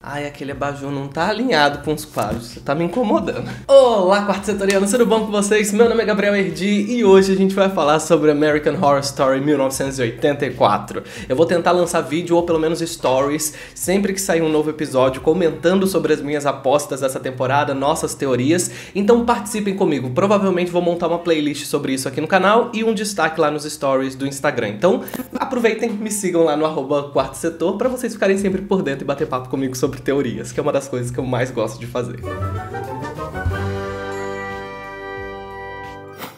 Ai, aquele abajur não tá alinhado com os quadros, você tá me incomodando. Olá, quarto setoriano, tudo bom com vocês? Meu nome é Gabriel Erdi e hoje a gente vai falar sobre American Horror Story 1984. Eu vou tentar lançar vídeo ou pelo menos stories sempre que sair um novo episódio comentando sobre as minhas apostas dessa temporada, nossas teorias, então participem comigo. Provavelmente vou montar uma playlist sobre isso aqui no canal e um destaque lá nos stories do Instagram. Então aproveitem, me sigam lá no @quarto setor pra vocês ficarem sempre por dentro e bater papo comigo sobre teorias, que é uma das coisas que eu mais gosto de fazer.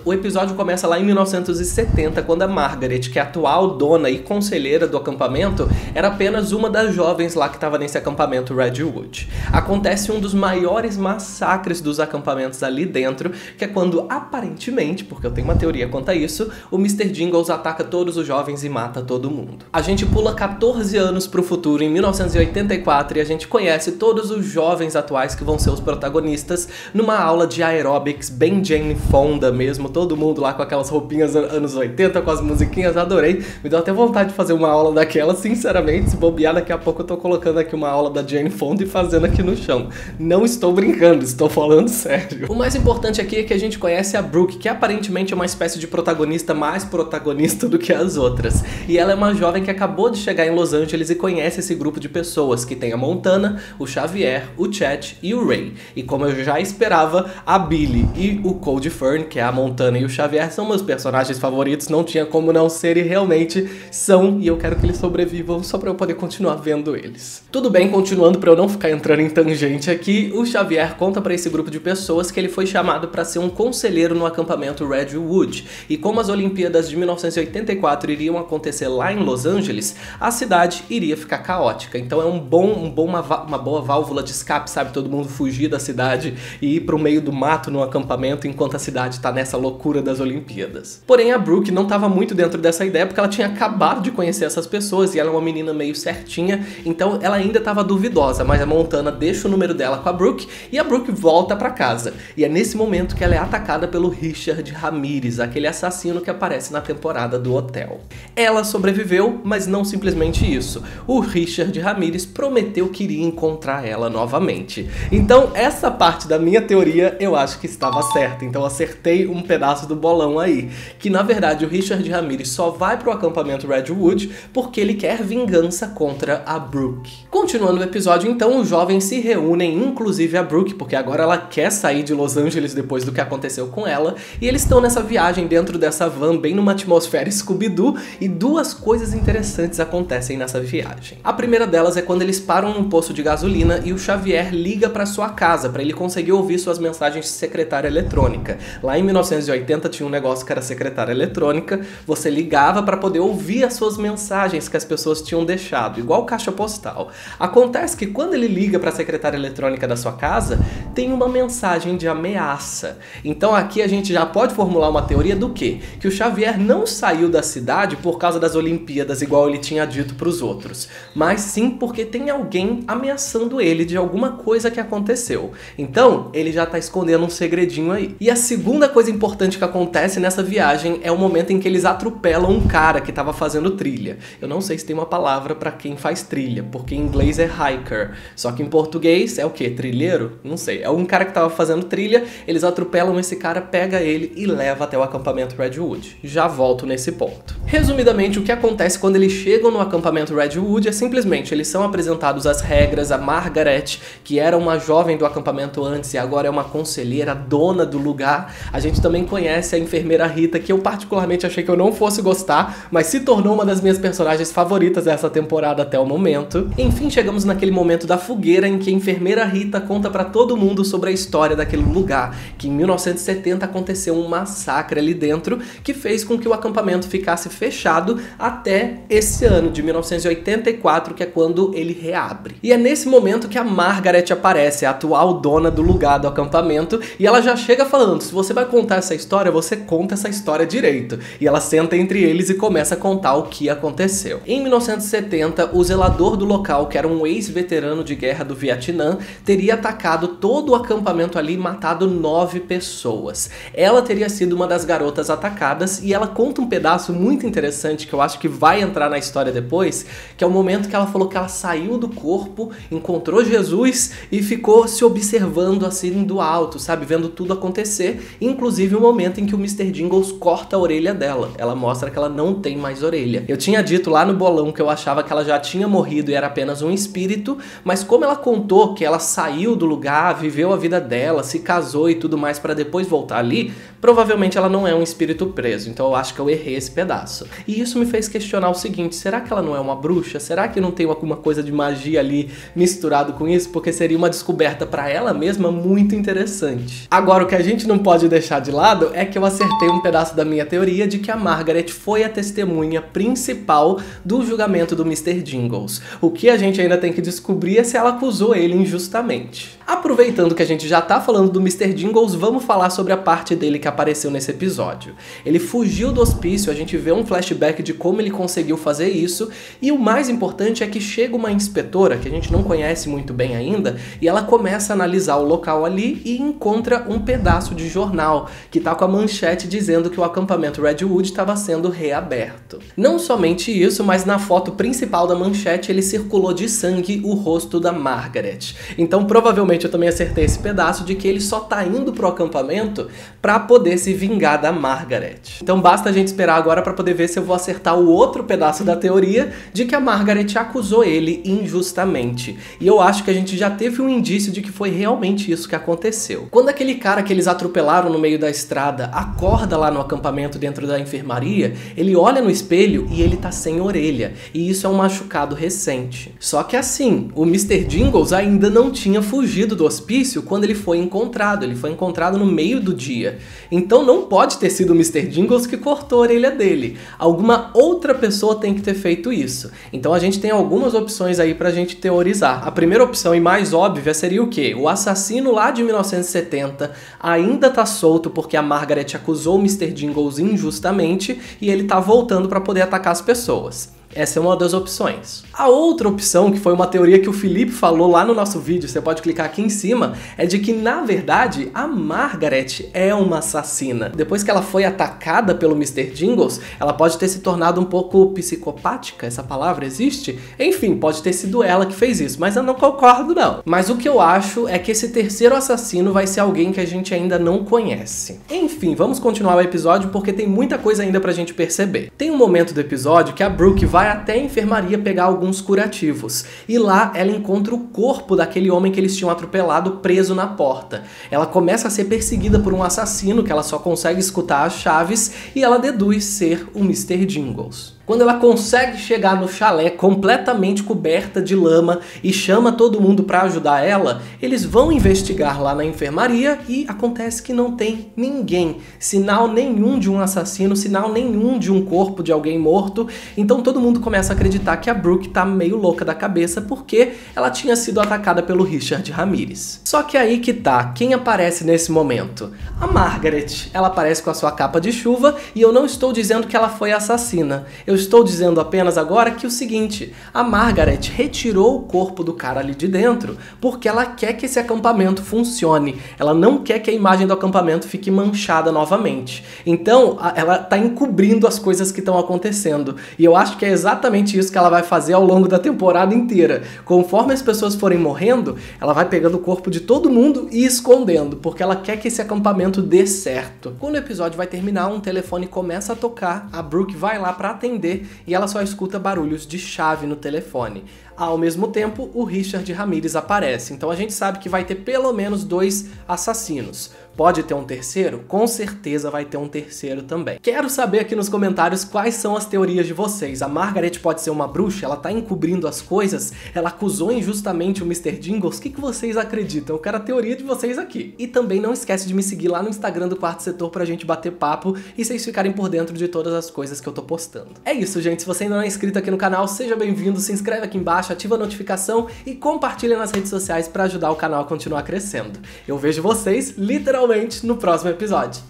O episódio começa lá em 1970, quando a Margaret, que é a atual dona e conselheira do acampamento, era apenas uma das jovens lá que estava nesse acampamento Redwood. Acontece um dos maiores massacres dos acampamentos ali dentro, que é quando, aparentemente, porque eu tenho uma teoria quanto a isso, o Mr. Jingles ataca todos os jovens e mata todo mundo. A gente pula 14 anos pro futuro, em 1984, e a gente conhece todos os jovens atuais que vão ser os protagonistas numa aula de aeróbics bem Jane Fonda mesmo, todo mundo lá com aquelas roupinhas anos 80, com as musiquinhas, adorei. Me deu até vontade de fazer uma aula daquela, sinceramente, se bobear, daqui a pouco eu tô colocando aqui uma aula da Jane Fonda e fazendo aqui no chão. Não estou brincando, estou falando sério. O mais importante aqui é que a gente conhece a Brooke, que aparentemente é uma espécie de protagonista mais protagonista do que as outras. E ela é uma jovem que acabou de chegar em Los Angeles e conhece esse grupo de pessoas, que tem a Montana, o Xavier, o Chet e o Ray. E como eu já esperava, a Billy e o Cody Fern, que é a Montana e o Xavier, são meus personagens favoritos, não tinha como não ser e realmente são, e eu quero que eles sobrevivam só pra eu poder continuar vendo eles. Tudo bem, continuando pra eu não ficar entrando em tangente aqui, o Xavier conta pra esse grupo de pessoas que ele foi chamado pra ser um conselheiro no acampamento Redwood, e como as Olimpíadas de 1984 iriam acontecer lá em Los Angeles, a cidade iria ficar caótica, então é uma boa válvula de escape, sabe, todo mundo fugir da cidade e ir pro meio do mato no acampamento enquanto a cidade tá nessa loucura das Olimpíadas. Porém, a Brooke não estava muito dentro dessa ideia porque ela tinha acabado de conhecer essas pessoas e ela é uma menina meio certinha, então ela ainda estava duvidosa, mas a Montana deixa o número dela com a Brooke e a Brooke volta pra casa. E é nesse momento que ela é atacada pelo Richard Ramirez, aquele assassino que aparece na temporada do hotel. Ela sobreviveu, mas não simplesmente isso. O Richard Ramirez prometeu que iria encontrar ela novamente. Então, essa parte da minha teoria eu acho que estava certa, então eu acertei um pedaço do bolão aí, que na verdade o Richard Ramirez só vai pro acampamento Redwood porque ele quer vingança contra a Brooke. Continuando o episódio, então, os jovens se reúnem, inclusive a Brooke, porque agora ela quer sair de Los Angeles depois do que aconteceu com ela, e eles estão nessa viagem dentro dessa van, bem numa atmosfera Scooby-Doo, e duas coisas interessantes acontecem nessa viagem. A primeira delas é quando eles param num posto de gasolina e o Xavier liga pra sua casa, pra ele conseguir ouvir suas mensagens de secretária eletrônica. Lá em 1980 tinha um negócio que era secretária eletrônica, você ligava para poder ouvir as suas mensagens que as pessoas tinham deixado, igual caixa postal. Acontece que quando ele liga para a secretária eletrônica da sua casa, tem uma mensagem de ameaça. Então aqui a gente já pode formular uma teoria do quê? Que o Xavier não saiu da cidade por causa das Olimpíadas, igual ele tinha dito para os outros, mas sim porque tem alguém ameaçando ele de alguma coisa que aconteceu. Então ele já tá escondendo um segredinho aí. E a segunda coisa importante que acontece nessa viagem é o momento em que eles atropelam um cara que estava fazendo trilha. Eu não sei se tem uma palavra para quem faz trilha, porque em inglês é hiker, só que em português é o quê? Trilheiro? Não sei. É um cara que estava fazendo trilha, eles atropelam esse cara, pega ele e leva até o acampamento Redwood. Já volto nesse ponto. Resumidamente, o que acontece quando eles chegam no acampamento Redwood é simplesmente, eles são apresentados as regras, a Margaret, que era uma jovem do acampamento antes e agora é uma conselheira, dona do lugar. A gente também conhece a enfermeira Rita, que eu particularmente achei que eu não fosse gostar, mas se tornou uma das minhas personagens favoritas dessa temporada até o momento. Enfim, chegamos naquele momento da fogueira em que a enfermeira Rita conta pra todo mundo sobre a história daquele lugar, que em 1970 aconteceu um massacre ali dentro, que fez com que o acampamento ficasse fechado até esse ano de 1984, que é quando ele reabre. E é nesse momento que a Margaret aparece, a atual dona do lugar do acampamento, e ela já chega falando, se você vai contar essa história, você conta essa história direito. E ela senta entre eles e começa a contar o que aconteceu. Em 1970, o zelador do local, que era um ex-veterano de guerra do Vietnã, teria atacado todo todo o acampamento ali e matado 9 pessoas. Ela teria sido uma das garotas atacadas e ela conta um pedaço muito interessante que eu acho que vai entrar na história depois, que é o momento que ela falou que ela saiu do corpo, encontrou Jesus e ficou se observando assim do alto, sabe? Vendo tudo acontecer, inclusive o momento em que o Mr. Jingles corta a orelha dela. Ela mostra que ela não tem mais orelha. Eu tinha dito lá no bolão que eu achava que ela já tinha morrido e era apenas um espírito, mas como ela contou que ela saiu do lugar, viveu a vida dela, se casou e tudo mais para depois voltar ali, provavelmente ela não é um espírito preso, então eu acho que eu errei esse pedaço. E isso me fez questionar o seguinte, será que ela não é uma bruxa? Será que não tem alguma coisa de magia ali misturado com isso? Porque seria uma descoberta para ela mesma muito interessante. Agora, o que a gente não pode deixar de lado é que eu acertei um pedaço da minha teoria de que a Margaret foi a testemunha principal do julgamento do Mr. Jingles. O que a gente ainda tem que descobrir é se ela acusou ele injustamente. Aproveitando que a gente já tá falando do Mr. Jingles, vamos falar sobre a parte dele que apareceu nesse episódio. Ele fugiu do hospício, a gente vê um flashback de como ele conseguiu fazer isso, e o mais importante é que chega uma inspetora, que a gente não conhece muito bem ainda, e ela começa a analisar o local ali e encontra um pedaço de jornal, que tá com a manchete dizendo que o acampamento Redwood estava sendo reaberto. Não somente isso, mas na foto principal da manchete ele circulou de sangue o rosto da Margaret. Então provavelmente eu também acertei esse pedaço de que ele só tá indo pro acampamento pra poder se vingar da Margaret. Então basta a gente esperar agora pra poder ver se eu vou acertar o outro pedaço da teoria de que a Margaret acusou ele injustamente. E eu acho que a gente já teve um indício de que foi realmente isso que aconteceu. Quando aquele cara que eles atropelaram no meio da estrada acorda lá no acampamento dentro da enfermaria, ele olha no espelho e ele tá sem orelha. E isso é um machucado recente. Só que assim, o Mr. Jingles ainda não tinha fugido do hospício quando ele foi encontrado. Ele foi encontrado no meio do dia. Então não pode ter sido o Mr. Jingles que cortou a orelha dele. Alguma outra pessoa tem que ter feito isso. Então a gente tem algumas opções aí pra gente teorizar. A primeira opção e mais óbvia seria o quê? O assassino lá de 1970 ainda tá solto porque a Margaret acusou o Mr. Jingles injustamente e ele tá voltando pra poder atacar as pessoas. Essa é uma das opções. A outra opção, que foi uma teoria que o Felipe falou lá no nosso vídeo, você pode clicar aqui em cima, é de que, na verdade, a Margaret é uma assassina. Depois que ela foi atacada pelo Mr. Jingles, ela pode ter se tornado um pouco psicopática, essa palavra existe? Enfim, pode ter sido ela que fez isso, mas eu não concordo não. Mas o que eu acho é que esse terceiro assassino vai ser alguém que a gente ainda não conhece. Enfim, vamos continuar o episódio porque tem muita coisa ainda pra gente perceber. Tem um momento do episódio que a Brooke vai até a enfermaria pegar alguns curativos. E lá ela encontra o corpo daquele homem que eles tinham atropelado preso na porta. Ela começa a ser perseguida por um assassino que ela só consegue escutar as chaves e ela deduz ser o Mr. Jingles. Quando ela consegue chegar no chalé completamente coberta de lama e chama todo mundo para ajudar ela, eles vão investigar lá na enfermaria e acontece que não tem ninguém. Sinal nenhum de um assassino, sinal nenhum de um corpo de alguém morto. Então todo mundo começa a acreditar que a Brooke tá meio louca da cabeça porque ela tinha sido atacada pelo Richard Ramirez. Só que aí que tá, quem aparece nesse momento? A Margaret. Ela aparece com a sua capa de chuva e eu não estou dizendo que ela foi assassina. Eu estou dizendo apenas agora que o seguinte, a Margaret retirou o corpo do cara ali de dentro porque ela quer que esse acampamento funcione. Ela não quer que a imagem do acampamento fique manchada novamente. Então, ela tá encobrindo as coisas que estão acontecendo. E eu acho que é exatamente isso que ela vai fazer ao longo da temporada inteira. Conforme as pessoas forem morrendo, ela vai pegando o corpo de todo mundo e escondendo, porque ela quer que esse acampamento dê certo. Quando o episódio vai terminar, um telefone começa a tocar, a Brooke vai lá pra atender e ela só escuta barulhos de chave no telefone. Ao mesmo tempo, o Richard Ramirez aparece, então a gente sabe que vai ter pelo menos 2 assassinos. Pode ter um terceiro? Com certeza vai ter um terceiro também. Quero saber aqui nos comentários quais são as teorias de vocês. A Margaret pode ser uma bruxa? Ela tá encobrindo as coisas? Ela acusou injustamente o Mr. Jingles? O que vocês acreditam? Eu quero a teoria de vocês aqui. E também não esquece de me seguir lá no Instagram do Quarto Setor pra gente bater papo e vocês ficarem por dentro de todas as coisas que eu tô postando. É isso, gente. Se você ainda não é inscrito aqui no canal, seja bem-vindo, se inscreve aqui embaixo, ativa a notificação e compartilha nas redes sociais pra ajudar o canal a continuar crescendo. Eu vejo vocês, literalmente, no próximo episódio.